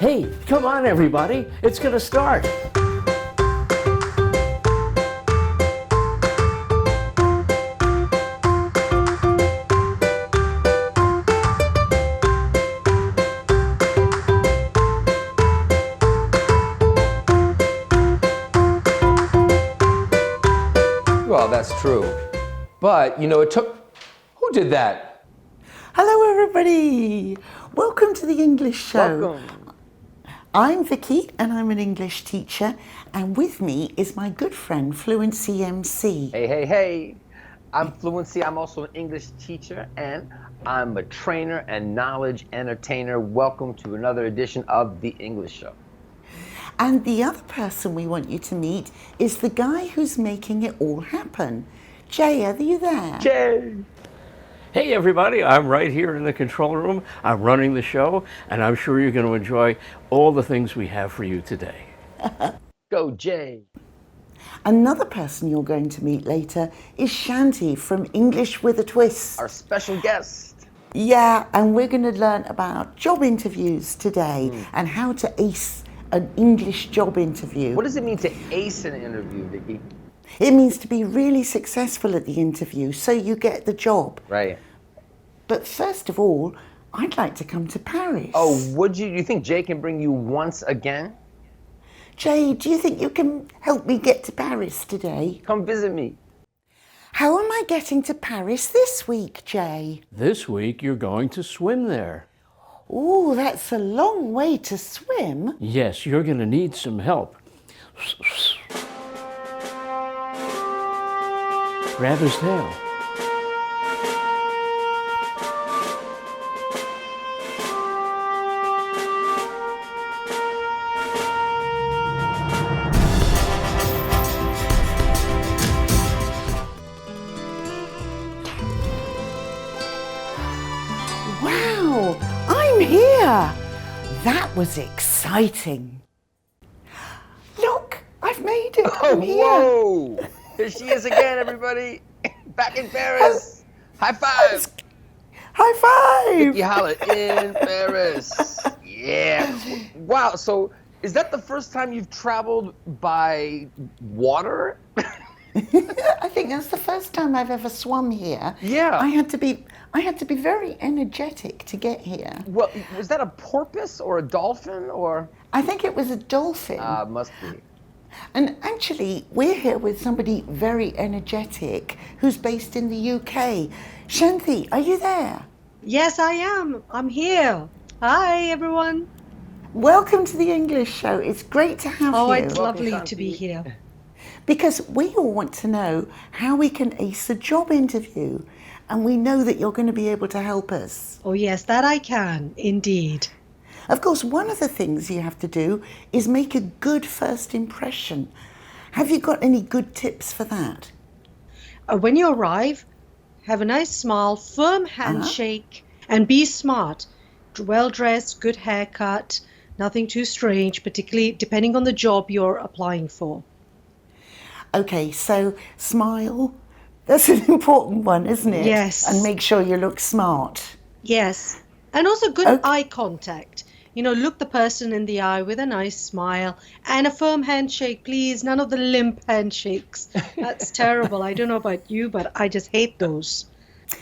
Hey, come on everybody, it's gonna start. Well, that's true. But, you know, it took... Who did that? Hello everybody! Welcome to the English show. Welcome. I'm Vicki and I'm an English teacher, and with me is my good friend Fluency MC. Hey, hey, hey. I'm Fluency. I'm also an English teacher and I'm a trainer and knowledge entertainer. Welcome to another edition of The English Show. And the other person we want you to meet is the guy who's making it all happen. Jay, are you there? Jay! Hey everybody, I'm right here in the control room. I'm running the show, and I'm sure you're going to enjoy all the things we have for you today. Go, Jay! Another person you're going to meet later is Shanthi from English with a Twist. Our special guest. Yeah, and we're going to learn about job interviews today and how to ace an English job interview. What does it mean to ace an interview, Vicki? It means to be really successful at the interview so you get the job. Right. But first of all, I'd like to come to Paris. Oh, would you? You think Jay can bring you once again? Jay, do you think you can help me get to Paris today? Come visit me. How am I getting to Paris this week, Jay? This week you're going to swim there. Oh, that's a long way to swim. Yes, you're going to need some help. Grab his tail. Wow, I'm here. That was exciting. Look, I've made it. I'm here. Whoa! Here she is again, everybody. Back in Paris. High five. High five. Vicki Hollett in Paris. Yeah. Wow. So is that the first time you've traveled by water? I think that's the first time I've ever swum here. Yeah. I had to be very energetic to get here. Well, was that a porpoise or a dolphin or? I think it was a dolphin. Must be. And actually, we're here with somebody very energetic who's based in the UK. Shanthi, are you there? Yes, I am. I'm here. Hi, everyone. Welcome to the English show. It's great to have Oh, you. it's lovely to be here. Because we all want to know how we can ace a job interview. And we know that you're going to be able to help us. Oh, yes, that I can, indeed. Of course, one of the things you have to do is make a good first impression. Have you got any good tips for that? When you arrive, have a nice smile, firm handshake, and be smart. Well-dressed, good haircut, nothing too strange, particularly depending on the job you're applying for. Okay, so smile. That's an important one, isn't it? Yes. And make sure you look smart. Yes. And also good eye contact. You know, look the person in the eye with a nice smile and a firm handshake, please. None of the limp handshakes. That's terrible. I don't know about you, but I just hate those.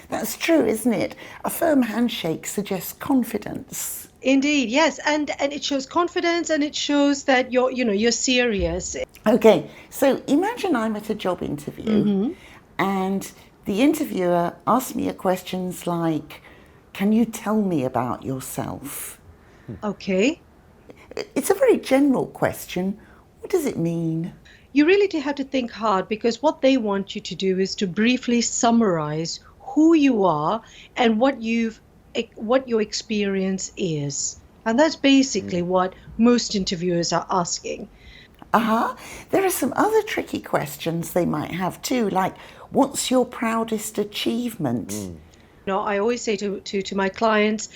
That's true, isn't it? A firm handshake suggests confidence. Indeed, yes. And it shows confidence and it shows that you're serious. Okay, so imagine I'm at a job interview and the interviewer asks me questions like, can you tell me about yourself? Okay. It's a very general question. What does it mean? You really do have to think hard because what they want you to do is to briefly summarize who you are and what your experience is. And that's basically what most interviewers are asking. There are some other tricky questions they might have too, like, what's your proudest achievement? You know, I always say to my clients,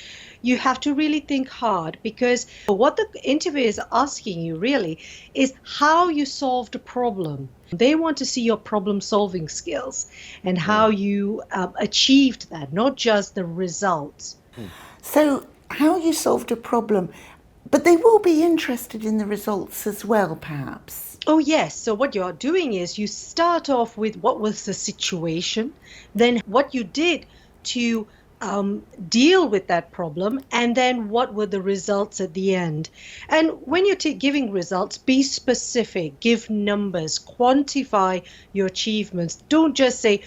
you have to really think hard because what the interviewer is asking you really is how you solved a problem. They want to see your problem solving skills and how you achieved that, not just the results. So how you solved a problem, But they will be interested in the results as well, perhaps. Oh, yes. So what you're doing is you start off with what was the situation, then what you did to deal with that problem, and then what were the results at the end. And when you're giving results, be specific, give numbers, quantify your achievements. Don't just say,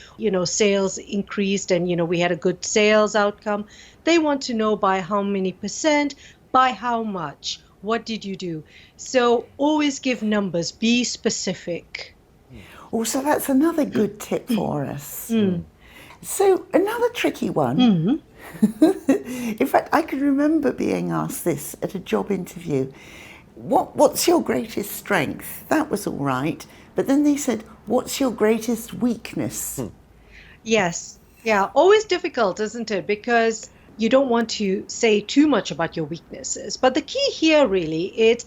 sales increased and, we had a good sales outcome. They want to know by how many percent, by how much, what did you do? So always give numbers, be specific. Also, that's another good tip for us. So another tricky one. In fact, I can remember being asked this at a job interview. What's your greatest strength? That was all right. But then they said, what's your greatest weakness? Yes. Yeah. Always difficult, isn't it? Because you don't want to say too much about your weaknesses. But the key here really is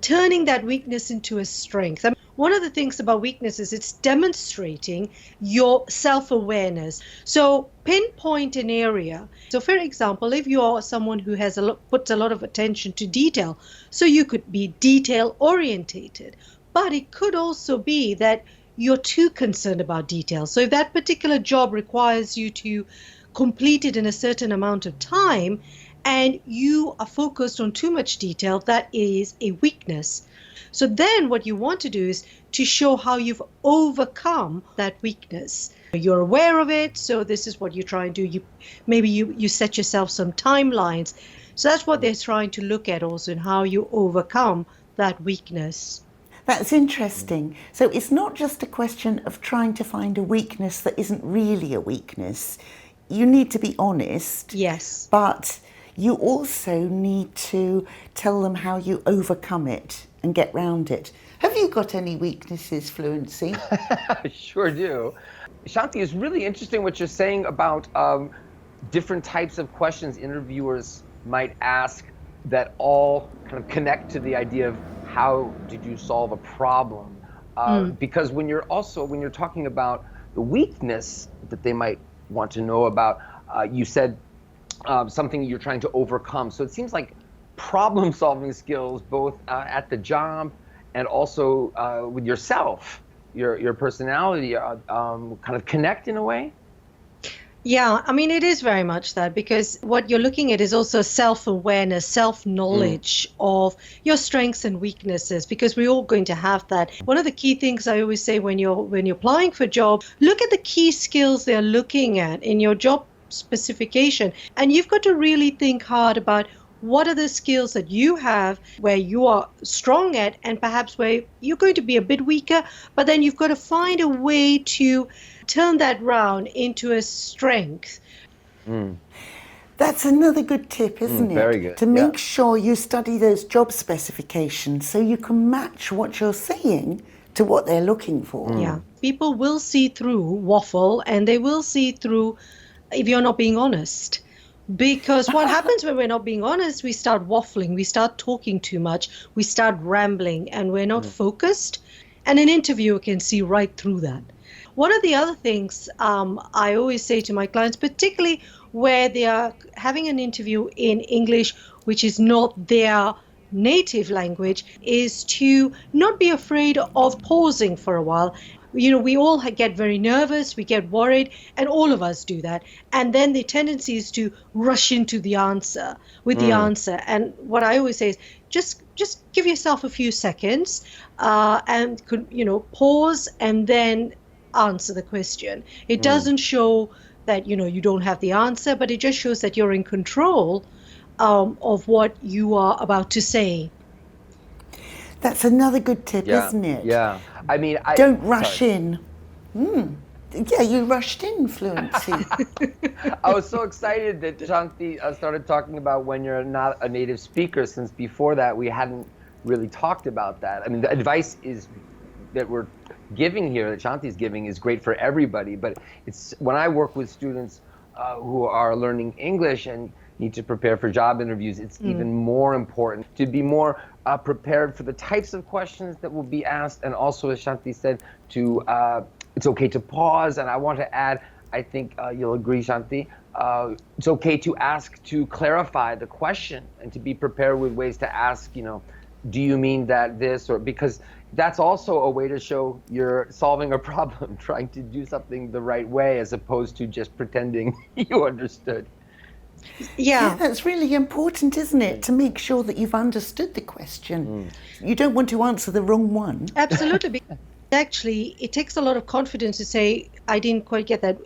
turning that weakness into a strength. One of the things about weakness is it's demonstrating your self-awareness. So pinpoint an area. So for example, if you are someone who puts a lot of attention to detail, so you could be detail orientated, but it could also be that you're too concerned about detail. So if that particular job requires you to complete it in a certain amount of time and you are focused on too much detail, that is a weakness. So then what you want to do is to show how you've overcome that weakness. You're aware of it, so this is what you try and do. Maybe you set yourself some timelines. So that's what they're trying to look at also, in how you overcome that weakness. That's interesting. So it's not just a question of trying to find a weakness that isn't really a weakness. You need to be honest. Yes. But you also need to tell them how you overcome it and get round it. Have you got any weaknesses, Fluency? I sure do. Shanthi, it's really interesting what you're saying about different types of questions interviewers might ask that all kind of connect to the idea of how did you solve a problem? Because when you're talking about the weakness that they might want to know about, you said something you're trying to overcome. So it seems like problem-solving skills, both at the job and also with yourself, your personality, kind of connect in a way? Yeah, I mean, it is very much that, because what you're looking at is also self-awareness, self-knowledge of your strengths and weaknesses, because we're all going to have that. One of the key things I always say when you're applying for a job, look at the key skills they're looking at in your job specification. And you've got to really think hard about what are the skills that you have where you are strong at and perhaps where you're going to be a bit weaker, but then you've got to find a way to turn that round into a strength. That's another good tip, isn't it? Very good. To make sure you study those job specifications so you can match what you're saying to what they're looking for. Yeah. People will see through waffle, and they will see through if you're not being honest. Because what happens when we're not being honest, we start waffling, we start talking too much, we start rambling, and we're not focused. And an interviewer can see right through that. One of the other things I always say to my clients, particularly where they are having an interview in English, which is not their native language, is to not be afraid of pausing for a while. You know, we all get very nervous, we get worried, and all of us do that. And then the tendency is to rush into the answer with the answer. And what I always say is just give yourself a few seconds and pause and then answer the question. It doesn't show that you don't have the answer, but it just shows that you're in control of what you are about to say. That's another good tip, isn't it? Yeah. I mean, don't rush in. Yeah, you rushed in, Fluency. I was so excited that Shanthi started talking about when you're not a native speaker, since before that we hadn't really talked about that. I mean, the advice that we're giving here, that Shanti's giving, is great for everybody, but it's when I work with students who are learning English and need to prepare for job interviews, it's even more important to be more prepared for the types of questions that will be asked, and also, as Shanthi said, it's okay to pause. And I want to add, I think you'll agree, Shanthi, it's okay to ask to clarify the question and to be prepared with ways to ask, do you mean that this, or because that's also a way to show you're solving a problem, trying to do something the right way as opposed to just pretending you understood. Yeah, that's really important, isn't it? To make sure that you've understood the question. You don't want to answer the wrong one. Absolutely. Actually, it takes a lot of confidence to say, I didn't quite get that.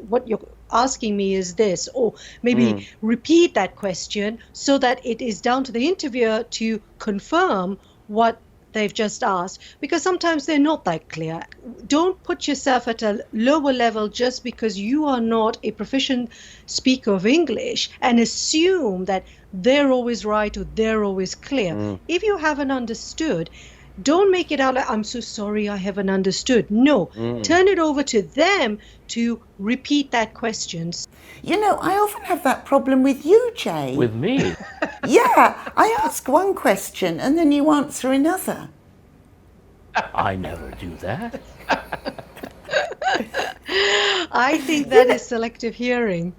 What you're asking me is this, or maybe repeat that question so that it is down to the interviewer to confirm what they've just asked, because sometimes they're not that clear. Don't put yourself at a lower level just because you are not a proficient speaker of English and assume that they're always right or they're always clear. If you haven't understood, don't make it out like, I'm so sorry, I haven't understood. No, turn it over to them to repeat that question. I often have that problem with you, Jay. With me? Yeah, I ask one question and then you answer another. I never do that. I think that is selective hearing.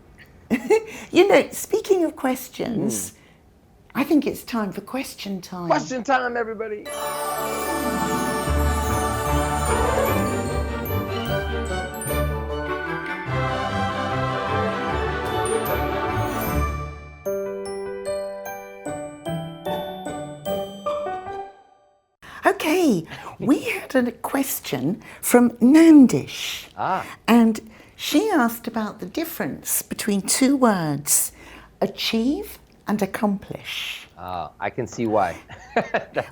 Speaking of questions, I think it's time for question time. Question time, everybody. Okay, we had a question from Nandish. And she asked about the difference between two words, achieve and accomplish. I can see why.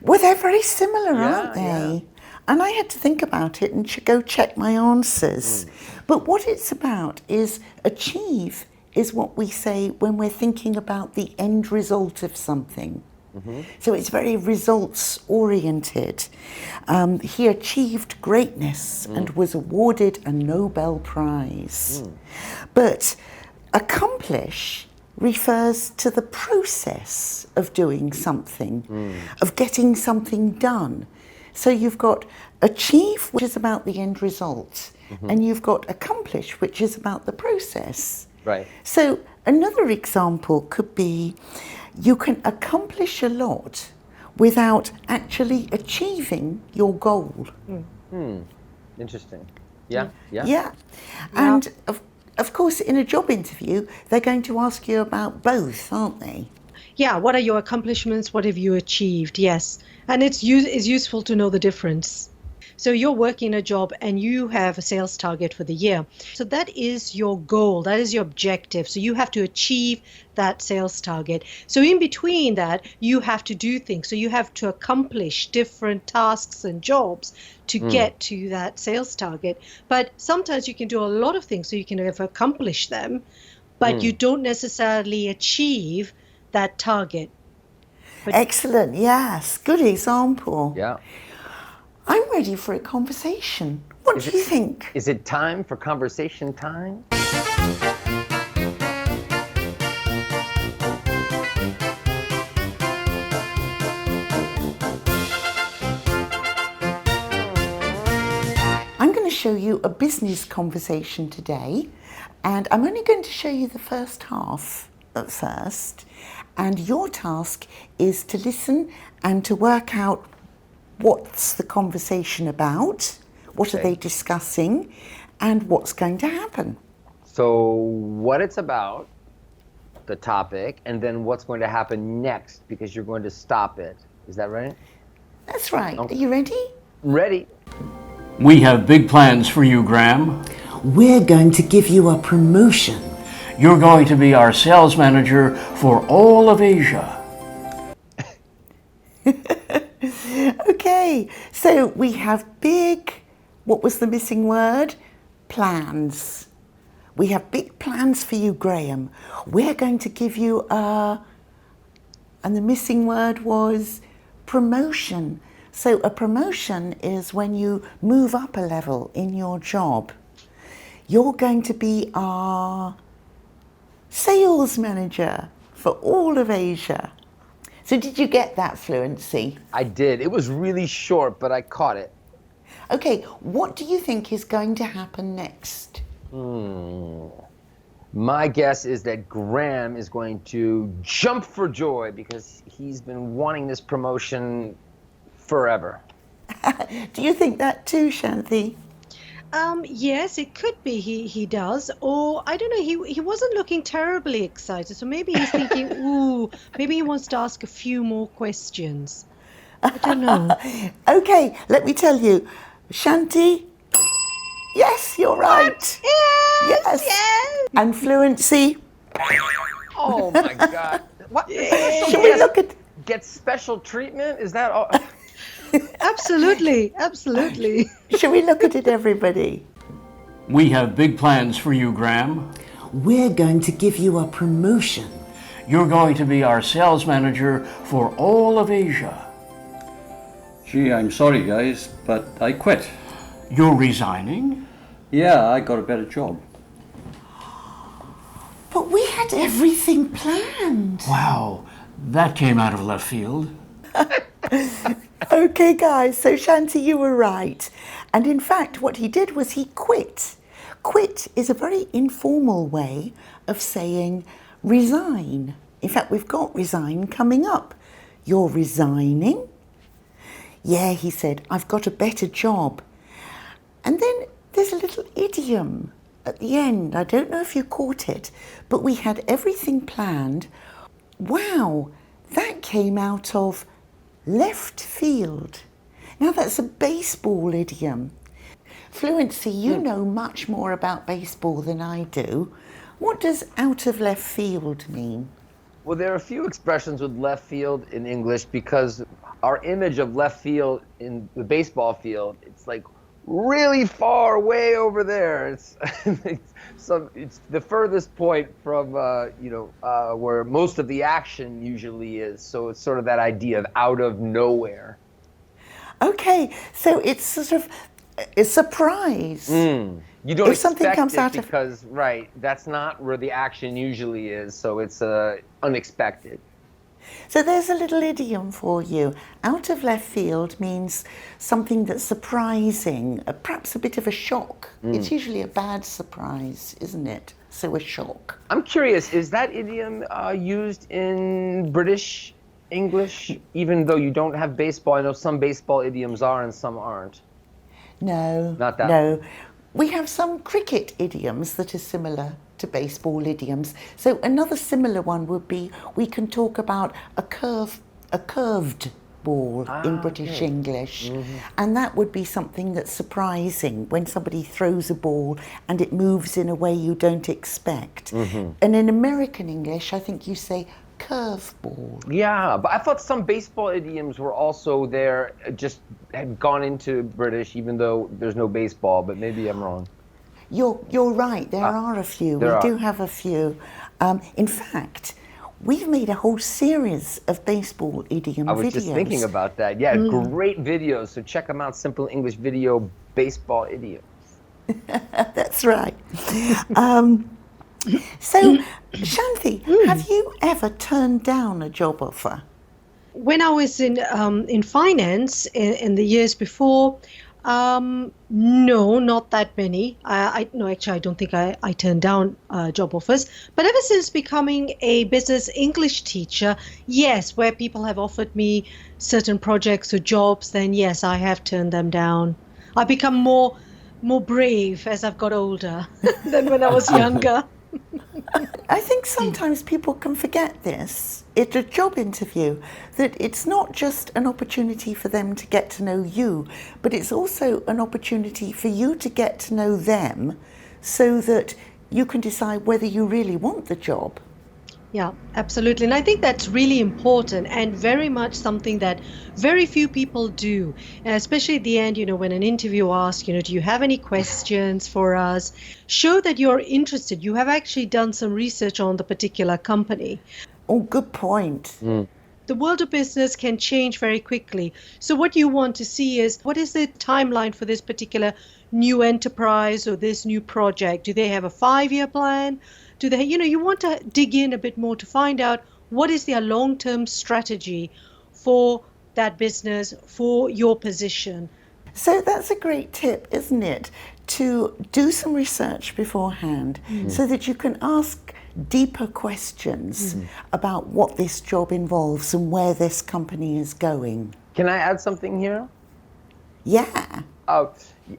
Well, they're very similar, aren't they? Yeah. And I had to think about it and go check my answers. But what it's about is achieve is what we say when we're thinking about the end result of something. So it's very results oriented. He achieved greatness and was awarded a Nobel Prize. But accomplish refers to the process of doing something, of getting something done. So you've got achieve, which is about the end result, and you've got accomplish, which is about the process. Right. So another example could be, you can accomplish a lot without actually achieving your goal. Interesting. Yeah. And of course, in a job interview, they're going to ask you about both, aren't they? Yeah, what are your accomplishments? What have you achieved? Yes. And it's useful to know the difference. So you're working a job and you have a sales target for the year. So that is your goal. That is your objective. So you have to achieve that sales target. So in between that, you have to do things. So you have to accomplish different tasks and jobs to get to that sales target. But sometimes you can do a lot of things so you can accomplish them, but you don't necessarily achieve that target. Excellent. Yes. Good example. Yeah. I'm ready for a conversation. What do you think? Is it time for conversation time? I'm going to show you a business conversation today, and I'm only going to show you the first half at first, and your task is to listen and to work out what's the conversation about, what are they discussing, and what's going to happen. So what it's about, the topic, and then what's going to happen next, because you're going to stop it. Is that right? That's right. Okay. Are you ready? Ready. We have big plans for you, Graham. We're going to give you a promotion. You're going to be our sales manager for all of Asia. Okay, so we have big, what was the missing word? Plans. We have big plans for you, Graham. We're going to give you and the missing word was promotion. So a promotion is when you move up a level in your job. You're going to be our sales manager for all of Asia. So did you get that, Fluency? I did. It was really short, but I caught it. Okay, what do you think is going to happen next? My guess is that Graham is going to jump for joy because he's been wanting this promotion forever. Do you think that too, Shanthi? Yes, it could be he does. Or I don't know, he wasn't looking terribly excited. So maybe he's thinking, ooh, maybe he wants to ask a few more questions. I don't know. Okay, let me tell you. Shanthi, yes, you're right. Yes. And Fluency, Oh my God. What? should we look at... Get special treatment? Is that all? Absolutely. Shall we look at it, everybody? We have big plans for you, Graham. We're going to give you a promotion. You're going to be our sales manager for all of Asia. Gee, I'm sorry guys, but I quit. You're resigning? Yeah, I got a better job. But we had everything planned. Wow, that came out of left field. Okay, guys, so Shanthi, you were right. And in fact, what he did was he quit. Quit is a very informal way of saying resign. In fact, we've got resign coming up. You're resigning? Yeah, he said, I've got a better job. And then there's a little idiom at the end. I don't know if you caught it, but we had everything planned. Wow, that came out of left field. Now that's a baseball idiom. Fluency, you know much more about baseball than I do. What does out of left field mean? Well, there are a few expressions with left field in English because our image of left field in the baseball field, it's like really far way over there. It's it's the furthest point from where most of the action usually is. So it's sort of that idea of out of nowhere. Okay, so it's sort of a surprise. You don't If something expect comes it out of- because right, that's not where the action usually is. So it's unexpected. So there's a little idiom for you. Out of left field means something that's surprising, perhaps a bit of a shock. It's usually a bad surprise, isn't it? So a shock. I'm curious, is that idiom used in British English, even though you don't have baseball? I know some baseball idioms are and some aren't. No, Not that. No. We have some cricket idioms that are similar to baseball idioms. So another similar one would be, we can talk about a curved ball in British English. And that would be something that's surprising when somebody throws a ball and it moves in a way you don't expect. And in American English, I think you say curveball. Yeah, but I thought some baseball idioms were also there, just had gone into British, even though there's no baseball, but maybe I'm wrong. You're right, there are a few. We do have a few. In fact, we've made a whole series of baseball idiom videos. I was just thinking about that. Yeah, great videos, so check them out, Simple English Video Baseball Idioms. That's right. So, Shanthi, have you ever turned down a job offer? When I was in finance in the years before, no, not that many. No, actually, I don't think I turned down job offers. But ever since becoming a business English teacher, yes, where people have offered me certain projects or jobs, then yes, I have turned them down. I've become more brave as I've got older than when I was younger. I think sometimes people can forget this at a job interview, that it's not just an opportunity for them to get to know you, but it's also an opportunity for you to get to know them so that you can decide whether you really want the job. Yeah, absolutely. And I think that's really important and very much something that very few people do. And especially at the end, when an interviewer asks, do you have any questions for us? Show that you're interested. You have actually done some research on the particular company. Oh, good point. The world of business can change very quickly. So what you want to see is, what is the timeline for this particular new enterprise or this new project? Do they have a 5-year plan? Do they, you want to dig in a bit more to find out what is their long-term strategy for that business, for your position. So that's a great tip, isn't it? to do some research beforehand so that you can ask deeper questions about what this job involves and where this company is going. Can I add something here? Yeah.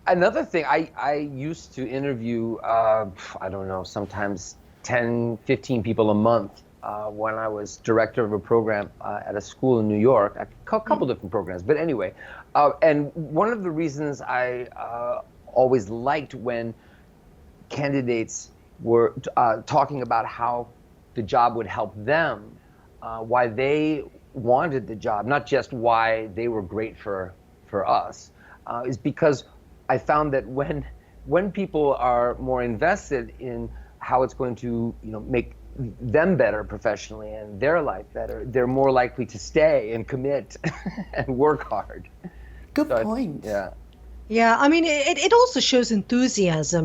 Another thing, I used to interview, I don't know, sometimes 10, 15 people a month when I was director of a program at a school in New York, a couple different programs, but anyway. And one of the reasons I always liked when candidates were talking about how the job would help them, why they wanted the job, not just why they were great for us, is because I found that when people are more invested in how it's going to make them better professionally and their life better, they're more likely to stay and commit and work hard. Good point. Yeah. Yeah, I mean, it also shows enthusiasm.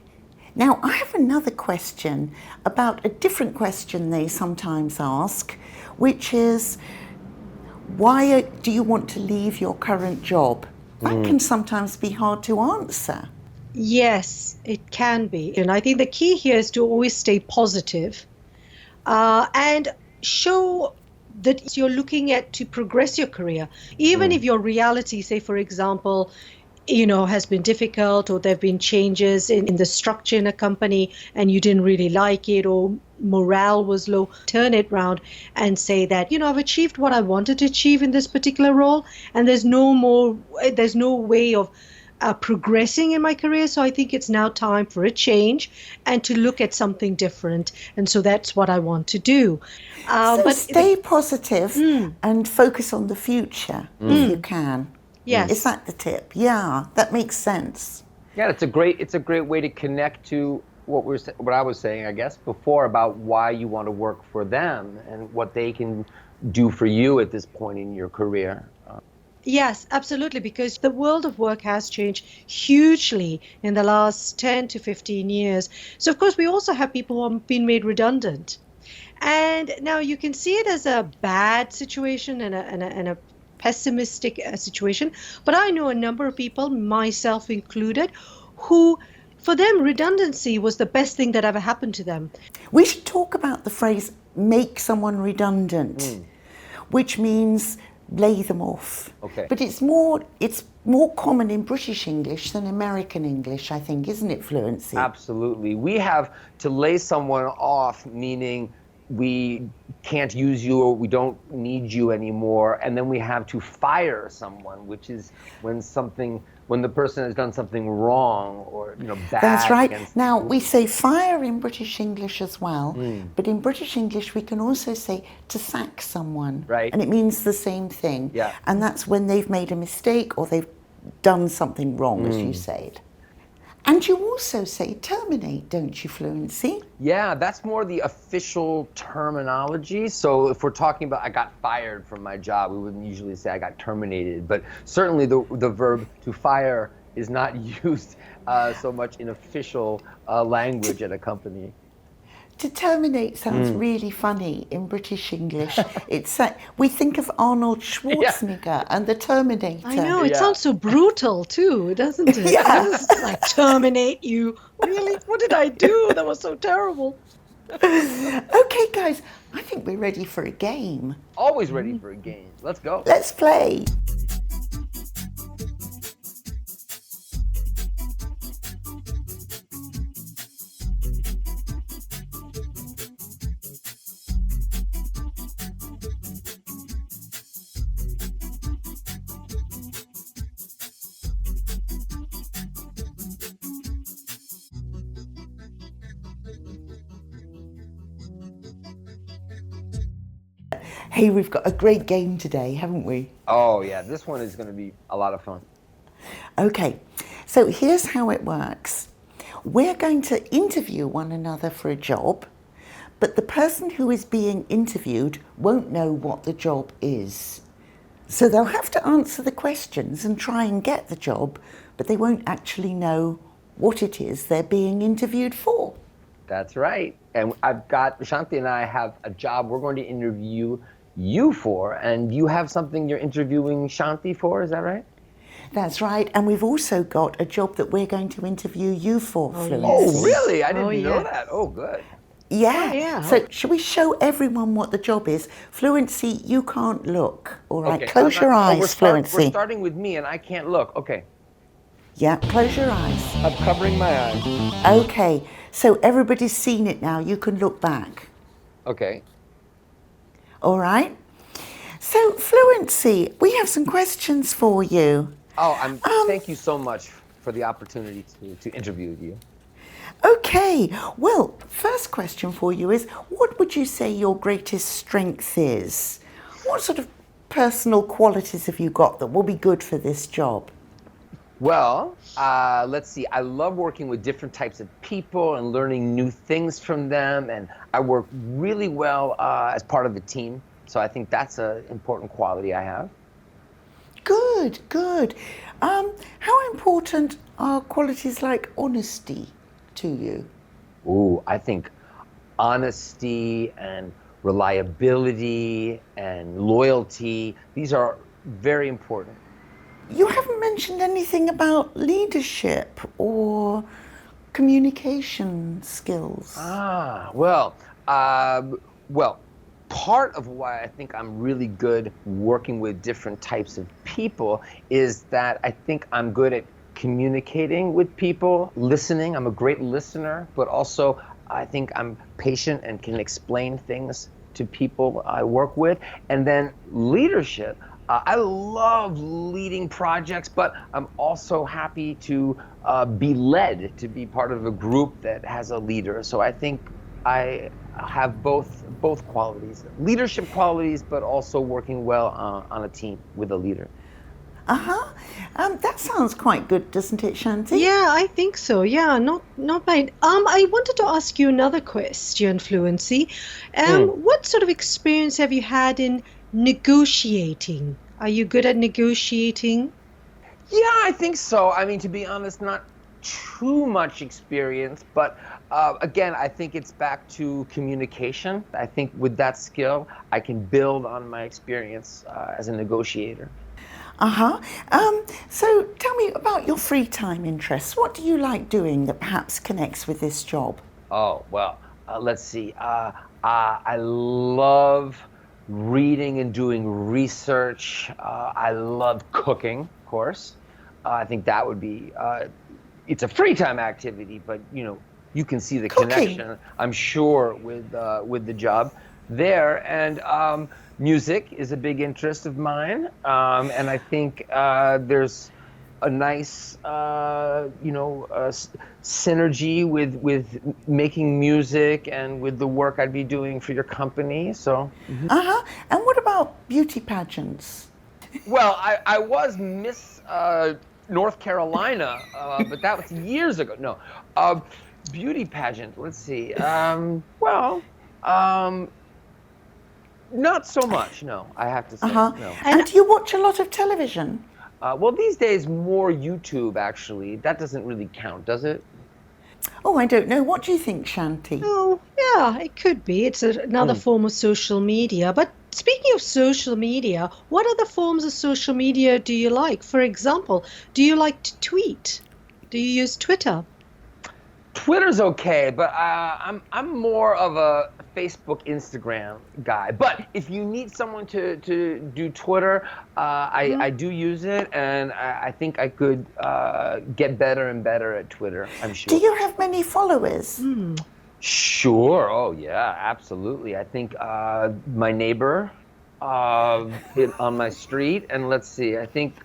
Now, I have another question about a different question they sometimes ask, which is, why do you want to leave your current job? That can sometimes be hard to answer. Yes, it can be. And I think the key here is to always stay positive, and show that you're looking at to progress your career. Even if your reality, say, for example, has been difficult, or there have been changes in the structure in a company and you didn't really like it, or morale was low, turn it round and say that, I've achieved what I wanted to achieve in this particular role, and there's no way of progressing in my career. So I think it's now time for a change and to look at something different. And so that's what I want to do. But stay positive and focus on the future if you can. Yes. Is that the tip? Yeah, that makes sense. Yeah, it's a great way to connect to what I was saying, I guess, before, about why you want to work for them and what they can do for you at this point in your career. Yes, absolutely, because the world of work has changed hugely in the last 10 to 15 years. So, of course, we also have people who have been made redundant. And now you can see it as a bad situation and a pessimistic situation. But I know a number of people, myself included, who, for them, redundancy was the best thing that ever happened to them. We should talk about the phrase make someone redundant, which means lay them off. Okay. But it's more common in British English than American English, I think, isn't it, Fluency? Absolutely. We have to lay someone off, meaning we can't use you or we don't need you anymore, and then we have to fire someone, which is when the person has done something wrong or bad. That's right. Now, we say fire in British English as well, but in British English we can also say to sack someone. Right. And it means the same thing. Yeah. And that's when they've made a mistake or they've done something wrong, as you said. And you also say terminate, don't you, Fluency? Yeah, that's more the official terminology. So if we're talking about I got fired from my job, we wouldn't usually say I got terminated. But certainly the verb to fire is not used so much in official language at a company. To terminate sounds really funny in British English. We think of Arnold Schwarzenegger and the Terminator. I know, it sounds so brutal too, doesn't it? Yeah. It's like, terminate you. Really? What did I do? That was so terrible. Okay, guys, I think we're ready for a game. Always ready for a game. Let's go. Let's play. Hey, we've got a great game today, haven't we? Oh yeah, this one is going to be a lot of fun. Okay, so here's how it works. We're going to interview one another for a job, but the person who is being interviewed won't know what the job is. So they'll have to answer the questions and try and get the job, but they won't actually know what it is they're being interviewed for. That's right. And Shanthi and I have a job we're going to interview you for, and you have something you're interviewing Shanthi for, is that right? That's right. And we've also got a job that we're going to interview you for, Fluency. Oh, really? I didn't know yeah. that. Oh, good. Yeah. Oh, yeah. So shall we show everyone what the job is? Fluency, you can't look. All right. Okay. Close your eyes, we're Fluency. starting with me, and I can't look. Okay. Yeah, close your eyes. I'm covering my eyes. Okay. So everybody's seen it now. You can look back. Okay. All right. So, Fluency, we have some questions for you. Oh, thank you so much for the opportunity to interview you. Okay. Well, first question for you is, what would you say your greatest strength is? What sort of personal qualities have you got that will be good for this job? Well, let's see. I love working with different types of people and learning new things from them. And I work really well as part of a team. So I think that's an important quality I have. Good, good. How important are qualities like honesty to you? Ooh, I think honesty and reliability and loyalty, these are very important. You haven't mentioned anything about leadership or communication skills. Well, part of why I think I'm really good working with different types of people is that I think I'm good at communicating with people, listening. I'm a great listener, but also I think I'm patient and can explain things to people I work with. And then leadership. I love leading projects, but I'm also happy to be led, to be part of a group that has a leader. So I think I have both qualities, leadership qualities, but also working well on a team with a leader. That sounds quite good, doesn't it, Shanthi? Yeah, I think so. Yeah, not bad. I wanted to ask you another question, Fluency. What sort of experience have you had in negotiating? Are you good at negotiating? Yeah, I think so. I mean, to be honest, not too much experience, but again, I think it's back to communication. I think with that skill, I can build on my experience as a negotiator. So tell me about your free time interests. What do you like doing that perhaps connects with this job? Oh, well, let's see. I love reading and doing research. I love cooking, of course. I think that would be, it's a free time activity, but you can see the connection, I'm sure, with the job there. And music is a big interest of mine. And I think there's a nice, synergy with making music and with the work I'd be doing for your company. So. And what about beauty pageants? Well, I was Miss North Carolina, but that was years ago. No, beauty pageant. Let's see. Not so much. No, I have to say. No. And do you watch a lot of television? Well, these days more YouTube. Actually, that doesn't really count, does it? Oh, I don't know. What do you think, Shanthi? Oh, yeah, it could be. It's another form of social media. But speaking of social media, what other forms of social media do you like? For example, do you like to tweet? Do you use Twitter? Twitter's okay, but I'm more of a Facebook, Instagram guy. But if you need someone to do Twitter, I do use it, and I think I could get better and better at Twitter, I'm sure. Do you have many followers? Sure. Oh, yeah, absolutely. I think my neighbor on my street, and let's see, I think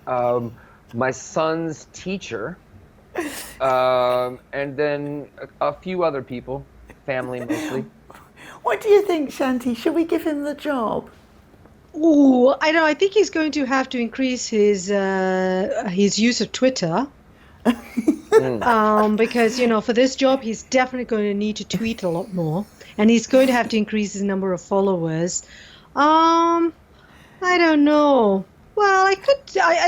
my son's teacher, and then a few other people, family mostly. What do you think, Shanthi? Should we give him the job? Oh, I know. I think he's going to have to increase his use of Twitter. Because, for this job, he's definitely going to need to tweet a lot more. And he's going to have to increase his number of followers. I don't know. Well, I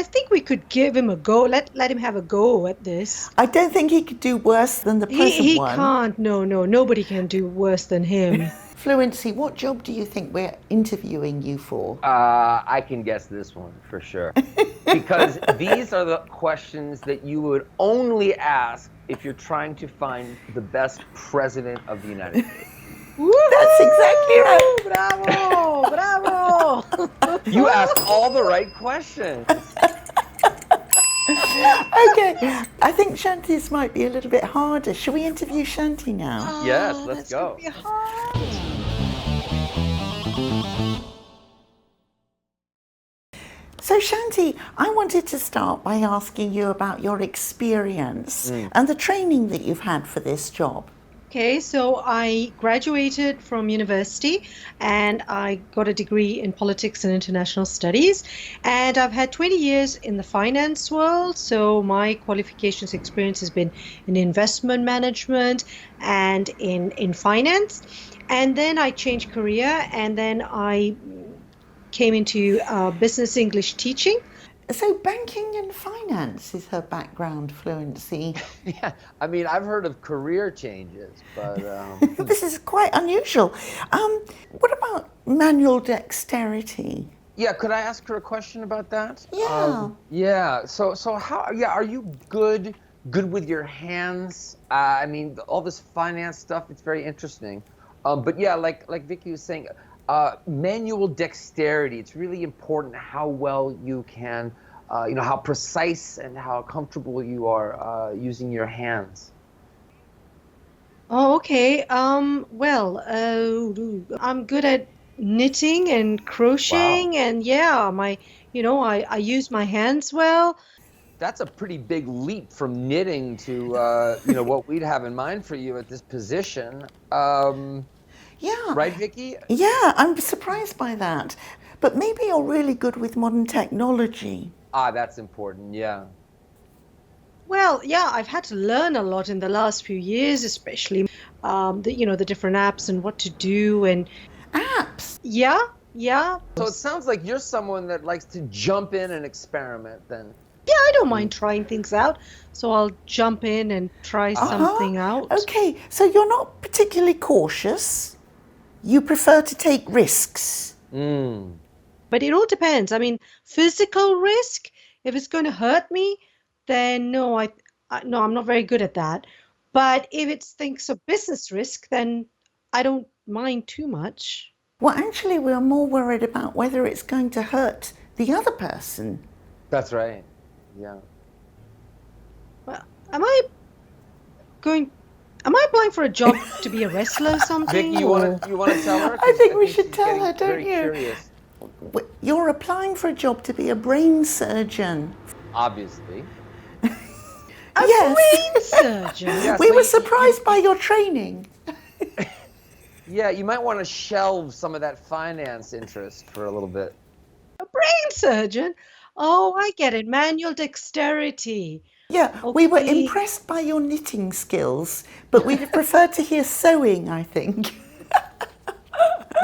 think we could give him a go. Let him have a go at this. I don't think he could do worse than the present one. He can't. No. Nobody can do worse than him. Fluency, what job do you think we're interviewing you for? I can guess this one for sure. because these are the questions that you would only ask if you're trying to find the best president of the United States. That's exactly right. Bravo! Bravo! You asked all the right questions. Okay, I think Shanti's might be a little bit harder. Shall we interview Shanti now? Yes, let's that's go. Gonna be hard. So Shanti, I wanted to start by asking you about your experience and the training that you've had for this job. Okay, so I graduated from university and I got a degree in politics and international studies. And I've had 20 years in the finance world. So my qualifications experience has been in investment management and in finance. And then I changed career and then I came into business English teaching. So banking and finance is her background, Fluency. Yeah, I mean, I've heard of career changes, but This is quite unusual. What about manual dexterity? yeah, could I ask her a question about that? Yeah. Yeah. So how? Yeah, are you good with your hands? I mean, all this finance stuff, it's very interesting. But yeah, like Vicki was saying, manual dexterity. It's really important how well you can, how precise and how comfortable you are using your hands. Oh, okay. Well, I'm good at knitting and crocheting, and yeah, I use my hands well. That's a pretty big leap from knitting to, what we'd have in mind for you at this position. Yeah. Right, Vicki? Yeah, I'm surprised by that. But maybe you're really good with modern technology. Ah, that's important, yeah. Well, yeah, I've had to learn a lot in the last few years, especially the different apps and what to do and Apps? yeah. So it sounds like you're someone that likes to jump in and experiment then. Yeah, I don't mind trying things out. So I'll jump in and try something out. Okay, so you're not particularly cautious. You prefer to take risks. But it all depends. I mean, physical risk, if it's going to hurt me, then no, I'm not very good at that. But if it's things of business risk, then I don't mind too much. Well, actually, we're more worried about whether it's going to hurt the other person. That's right, yeah. Well, am I applying for a job to be a wrestler or something? Vicki, you want to tell her? I think we she's should tell getting her, don't very you? Curious. You're applying for a job to be a brain surgeon. Obviously. Yes. Brain surgeon. Yeah, We so were you- surprised by your training. Yeah, you might want to shelve some of that finance interest for a little bit. A brain surgeon? Oh, I get it. Manual dexterity. Yeah, we were Okay. impressed by your knitting skills, but we'd prefer to hear sewing, I think.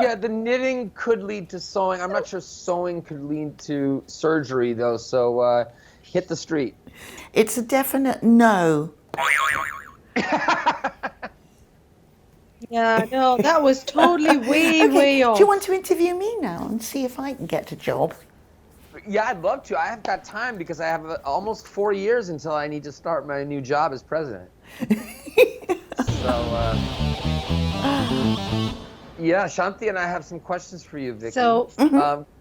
Yeah, the knitting could lead to sewing. I'm not sure sewing could lead to surgery, though, so hit the street. It's a definite no. Yeah, no, that was totally way off. Do you want to interview me now and see if I can get a job? Yeah, I'd love to. I have got time because I have almost 4 years until I need to start my new job as president. Yeah, Shanthi and I have some questions for you, Vicki. So,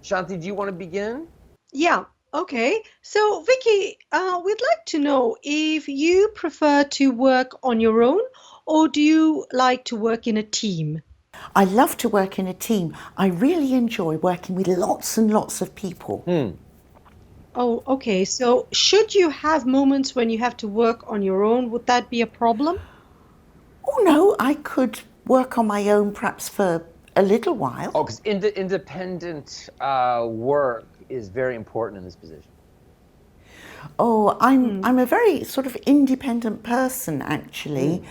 Shanthi, do you want to begin? yeah, okay. So, Vicki, we'd like to know if you prefer to work on your own or do you like to work in a team? I love to work in a team. I really enjoy working with lots and lots of people. Oh, okay. So, should you have moments when you have to work on your own, would that be a problem? Oh no, I could work on my own perhaps for a little while. Oh, because independent work is very important in this position. Oh, I'm a very sort of independent person, actually.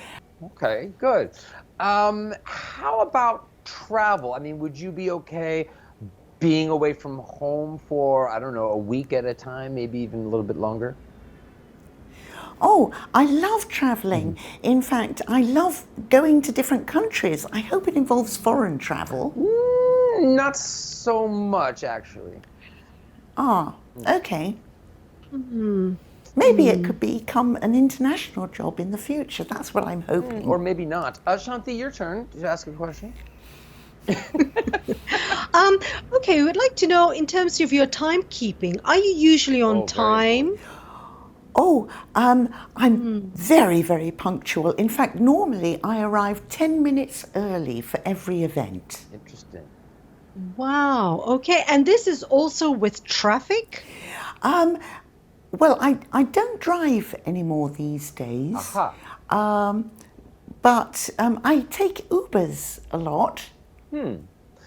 Okay, good. How about travel? I mean, would you be okay being away from home for, I don't know, a week at a time, maybe even a little bit longer? Oh, I love traveling. In fact, I love going to different countries. I hope it involves foreign travel. Not so much, actually. Ah, okay. Maybe it could become an international job in the future. That's what I'm hoping. Or maybe not. Shanthi, your turn to ask a question. Okay, we'd like to know, in terms of your timekeeping, are you usually on time? Oh, I'm very, very punctual. In fact, normally I arrive 10 minutes early for every event. Interesting. Wow. Okay, and this is also with traffic? Well, I don't drive anymore these days. Aha. But I take Ubers a lot.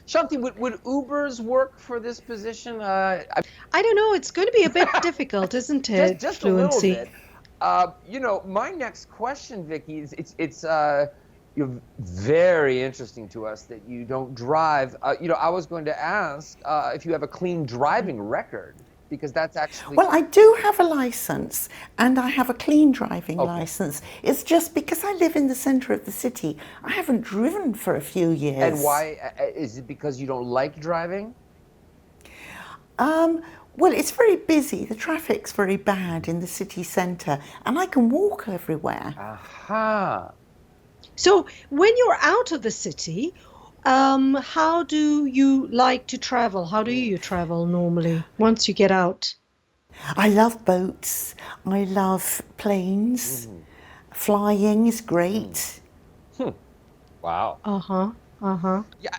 Shanthi, would Ubers work for this position? I don't know. It's going to be a bit difficult, isn't it? Just a Fluency. little bit. You know, my next question, Vicki, is it's you're very interesting to us that you don't drive. You know, I was going to ask if you have a clean driving record, because that's actually... Well, I do have a license, and I have a clean driving license. It's just because I live in the centre of the city, I haven't driven for a few years. And why? Is it because you don't like driving? Well, it's very busy. The traffic's very bad in the city centre, and I can walk everywhere. Aha. So when you're out of the city, how do you like to travel? How do you travel normally once you get out? I love boats. I love planes. Flying is great. Wow. Yeah,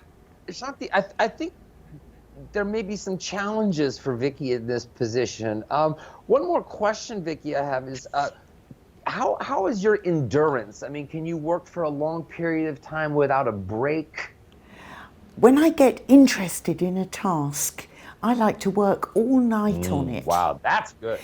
Shanthi, I think there may be some challenges for Vicki in this position. One more question, Vicki, I have is, how is your endurance? I mean, can you work for a long period of time without a break? When I get interested in a task, I like to work all night on it. Wow, that's good.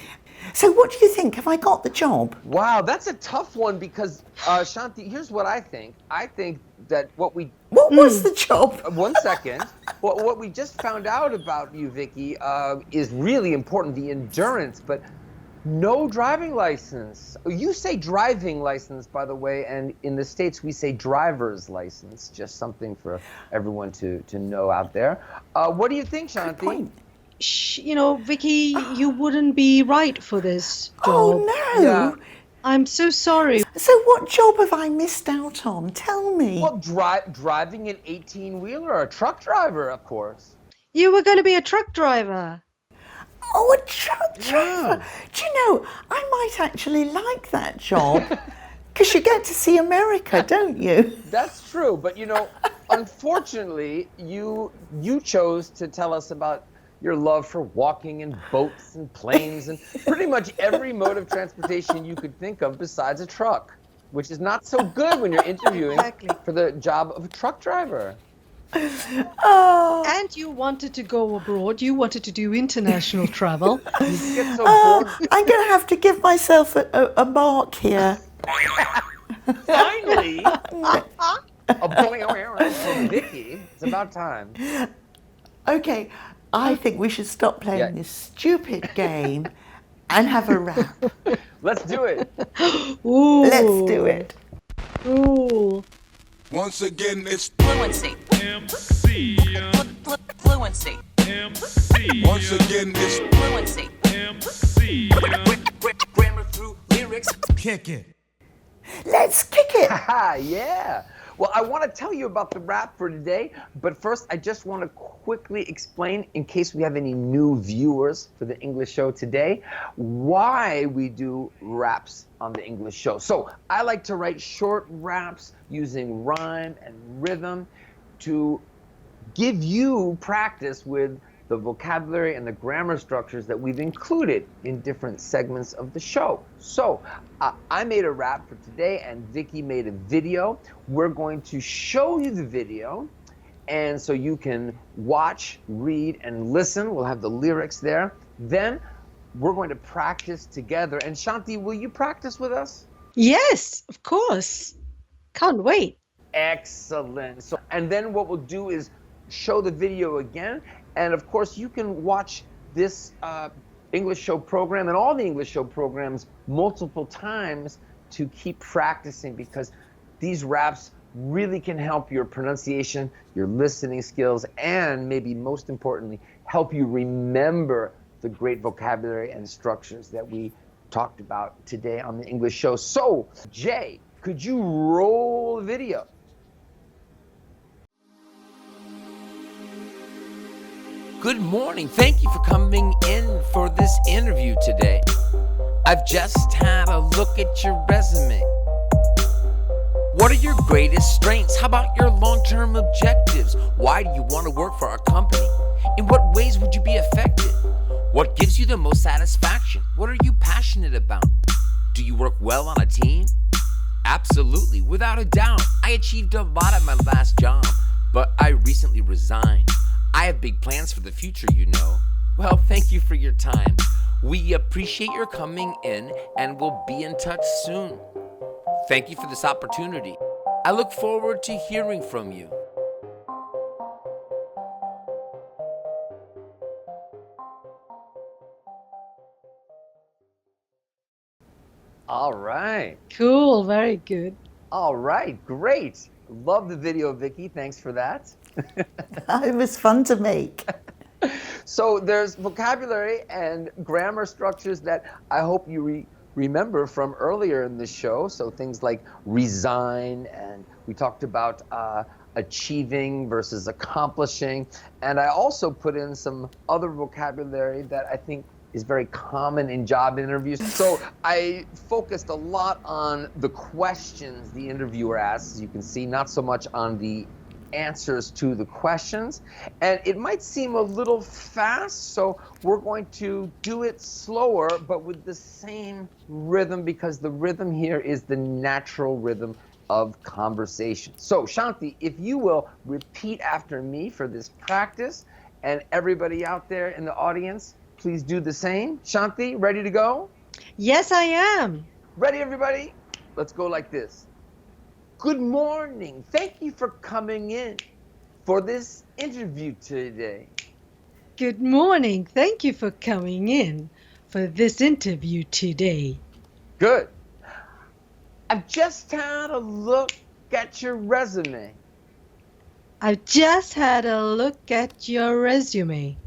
So what do you think? Have I got the job? Wow, that's a tough one because, Shanthi, here's what I think. I think that what was the job? 1 second. What we just found out about you, Vicki, is really important, the endurance, but no driving license. You say driving license, by the way, and in the States we say driver's license, just something for everyone to know out there. What do you think, Shanthi? You know, Vicki, you wouldn't be right for this job. Oh, no. Yeah. I'm so sorry. So what job have I missed out on? Tell me. Well, driving an 18-wheeler, a truck driver, of course. You were going to be a truck driver. Oh, a truck driver. Do you know, I might actually like that job because you get to see America, don't you? That's true, but you know, unfortunately, you chose to tell us about your love for walking in boats and planes and pretty much every mode of transportation you could think of besides a truck, which is not so good when you're interviewing for the job of a truck driver. Oh. And you wanted to go abroad. You wanted to do international travel. You get so bored. I'm going to have to give myself a mark here. Finally, a boing from Vicki. It's about time. Okay, I think we should stop playing this stupid game and have a rap. Let's do it. Ooh. Let's do it. Ooh. Once again, it's Fluency MC. Fluency MC. Once again, it's Fluency MC. Grammar through lyrics. Kick it. Let's kick it. Yeah. Well, I want to tell you about the rap for today, but first I just want to quickly explain, in case we have any new viewers for the English show today, why we do raps on the English show. So I like to write short raps using rhyme and rhythm to give you practice with the vocabulary and the grammar structures that we've included in different segments of the show. So I made a rap for today and Vicki made a video. We're going to show you the video, and so you can watch, read, and listen. We'll have the lyrics there. Then we're going to practice together. And Shanthi, will you practice with us? Yes, of course. Can't wait. Excellent. So, and then what we'll do is show the video again. And of course, you can watch this English show program and all the English show programs multiple times to keep practicing, because these raps really can help your pronunciation, your listening skills, and maybe most importantly, help you remember the great vocabulary and structures that we talked about today on the English show. So, Jay, could you roll the video? Good morning. Thank you for coming in for this interview today. I've just had a look at your resume. What are your greatest strengths? How about your long-term objectives? Why do you want to work for our company? In what ways would you be effective? What gives you the most satisfaction? What are you passionate about? Do you work well on a team? Absolutely, without a doubt. I achieved a lot at my last job, but I recently resigned. I have big plans for the future, you know. Well, thank you for your time. We appreciate your coming in and we'll be in touch soon. Thank you for this opportunity. I look forward to hearing from you. All right. Cool, very good. All right, great. Love the video, Vicki. Thanks for that. It was fun to make. So there's vocabulary and grammar structures that I hope you remember from earlier in the show. So things like resign, and we talked about achieving versus accomplishing. And I also put in some other vocabulary that I think is very common in job interviews. So I focused a lot on the questions the interviewer asks, as you can see, not so much on the answers to the questions. And it might seem a little fast, so we're going to do it slower, but with the same rhythm, because the rhythm here is the natural rhythm of conversation. So Shanthi, if you will repeat after me for this practice, and everybody out there in the audience, please do the same. Shanthi, ready to go? Yes, I am. Ready, everybody? Let's go like this. Good morning. Thank you for coming in for this interview today. Good morning. Thank you for coming in for this interview today. Good. I've just had a look at your resume. I've just had a look at your resume.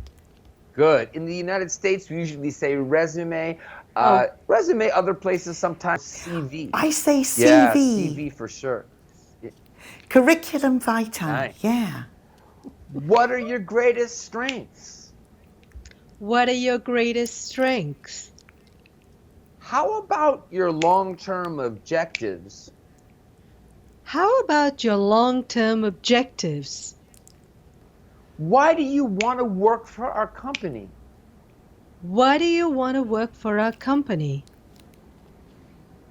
Good. In the United States, we usually say resume. Resume, other places sometimes CV. I say CV. Yeah, CV for sure. Curriculum vitae. Nice. Yeah. What are your greatest strengths? What are your greatest strengths? How about your long-term objectives? How about your long-term objectives? Why do you want to work for our company? Why do you want to work for our company?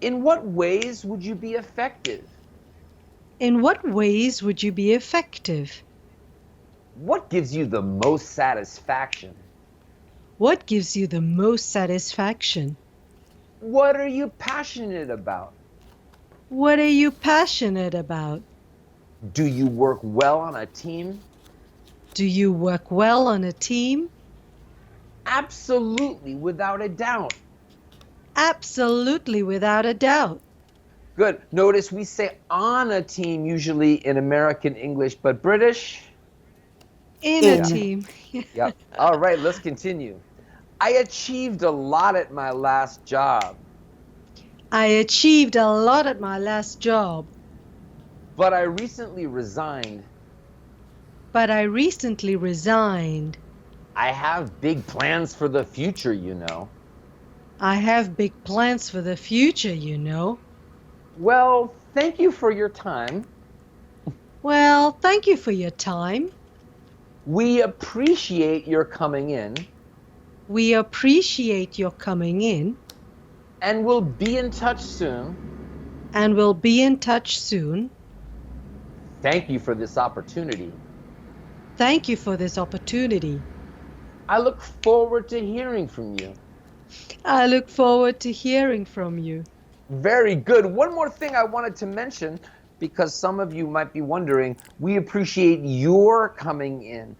In what ways would you be effective? In what ways would you be effective? What gives you the most satisfaction? What gives you the most satisfaction? What are you passionate about? What are you passionate about? Do you work well on a team? Do you work well on a team? Absolutely, without a doubt. Absolutely, without a doubt. Good. Notice we say on a team usually in American English, but British? In a team. Yep. All right, let's continue. I achieved a lot at my last job. I achieved a lot at my last job. But I recently resigned. But I recently resigned. I have big plans for the future, you know. I have big plans for the future, you know. Well, thank you for your time. Well, thank you for your time. We appreciate your coming in. We appreciate your coming in. And we'll be in touch soon. And we'll be in touch soon. Thank you for this opportunity. Thank you for this opportunity. I look forward to hearing from you. I look forward to hearing from you. Very good. One more thing I wanted to mention, because some of you might be wondering, we appreciate your coming in.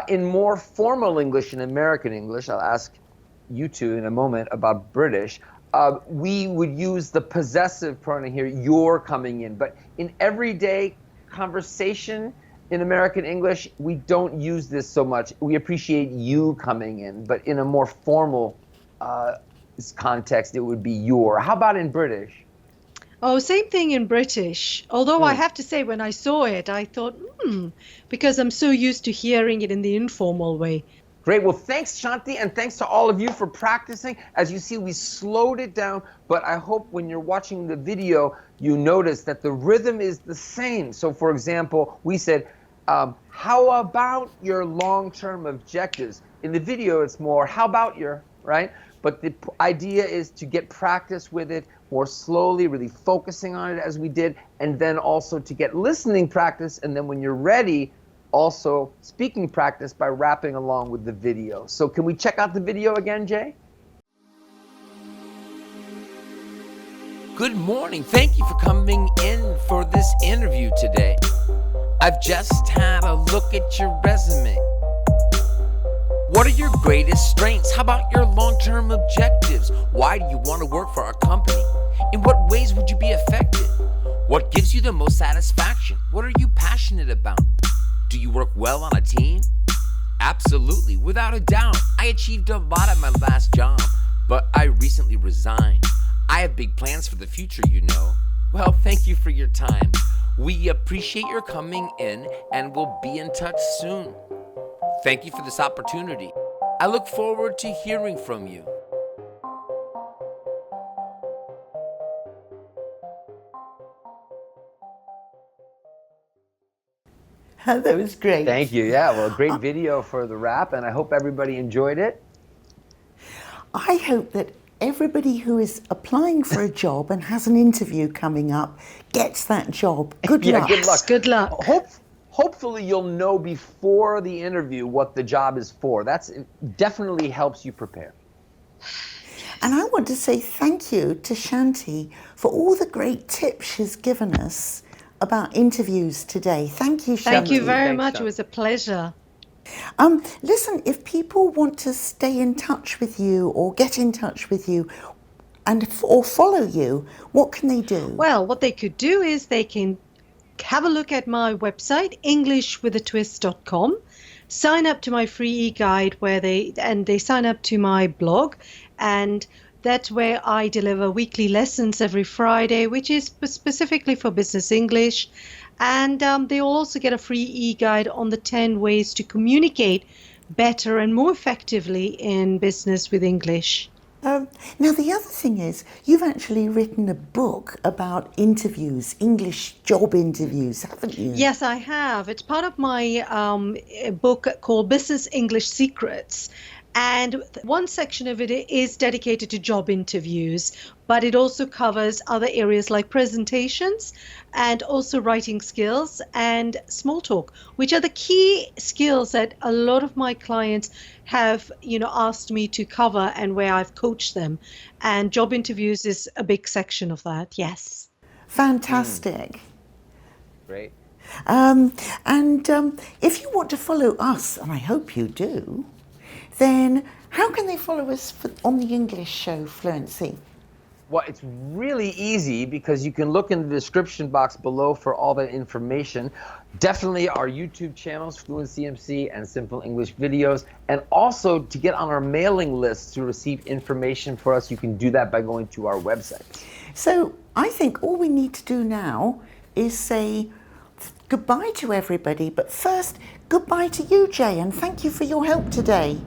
In more formal English and American English, I'll ask you two in a moment about British, we would use the possessive pronoun here, your coming in. But in everyday conversation, in American English, we don't use this so much. We appreciate you coming in, but in a more formal context, it would be your. How about in British? Oh, same thing in British. Although I have to say, when I saw it, I thought, because I'm so used to hearing it in the informal way. Great. Well, thanks, Shanthi, and thanks to all of you for practicing. As you see, we slowed it down, but I hope when you're watching the video, you notice that the rhythm is the same. So, for example, we said, how about your long-term objectives? In the video, it's more, how about your, right? But the idea is to get practice with it more slowly, really focusing on it as we did, and then also to get listening practice, and then when you're ready, also speaking practice by rapping along with the video. So can we check out the video again, Jay? Good morning. Thank you for coming in for this interview today. I've just had a look at your resume. What are your greatest strengths? How about your long-term objectives? Why do you want to work for our company? In what ways would you be effective? What gives you the most satisfaction? What are you passionate about? Do you work well on a team? Absolutely, without a doubt. I achieved a lot at my last job, but I recently resigned. I have big plans for the future, you know. Well, thank you for your time. We appreciate your coming in, and we'll be in touch soon. Thank you for this opportunity. I look forward to hearing from you. That was great. Thank you. Yeah, well, great video for the rap, and I hope everybody enjoyed it. I hope that everybody who is applying for a job and has an interview coming up gets that job. Good Yeah, luck. good luck. Good luck. Hopefully you'll know before the interview what the job is for. That's definitely helps you prepare. And I want to say thank you to Shanthi for all the great tips she's given us about interviews today. Thank you, Shanthi. Thank you very Thanks, much. Shanthi. It was a pleasure. Listen, if people want to stay in touch with you or get in touch with you or follow you, what can they do? Well, what they could do is they can have a look at my website, englishwithatwist.com, sign up to my free e-guide where they sign up to my blog, and that's where I deliver weekly lessons every Friday, which is specifically for business English. And they will also get a free e-guide on the 10 ways to communicate better and more effectively in business with English. Now, the other thing is, you've actually written a book about interviews, English job interviews, haven't you? Yes, I have. It's part of my book called Business English Secrets. And one section of it is dedicated to job interviews, but it also covers other areas like presentations and also writing skills and small talk, which are the key skills that a lot of my clients have, asked me to cover and where I've coached them. And job interviews is a big section of that. Yes. Fantastic. Great. If you want to follow us, and I hope you do, then how can they follow us on the English show, Fluency? Well, it's really easy because you can look in the description box below for all that information. Definitely our YouTube channels, Fluency MC and Simple English videos, and also to get on our mailing list to receive information for us, you can do that by going to our website. So I think all we need to do now is say goodbye to everybody, but first, goodbye to you, Jay, and thank you for your help today.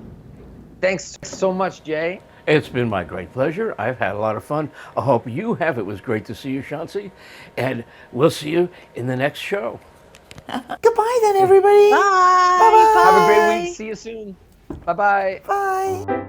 Thanks so much, Jay. It's been my great pleasure. I've had a lot of fun. I hope you have. It was great to see you, Shanthi. And we'll see you in the next show. Goodbye then, everybody. Bye. Bye-bye. Have a great week. See you soon. Bye-bye. Bye.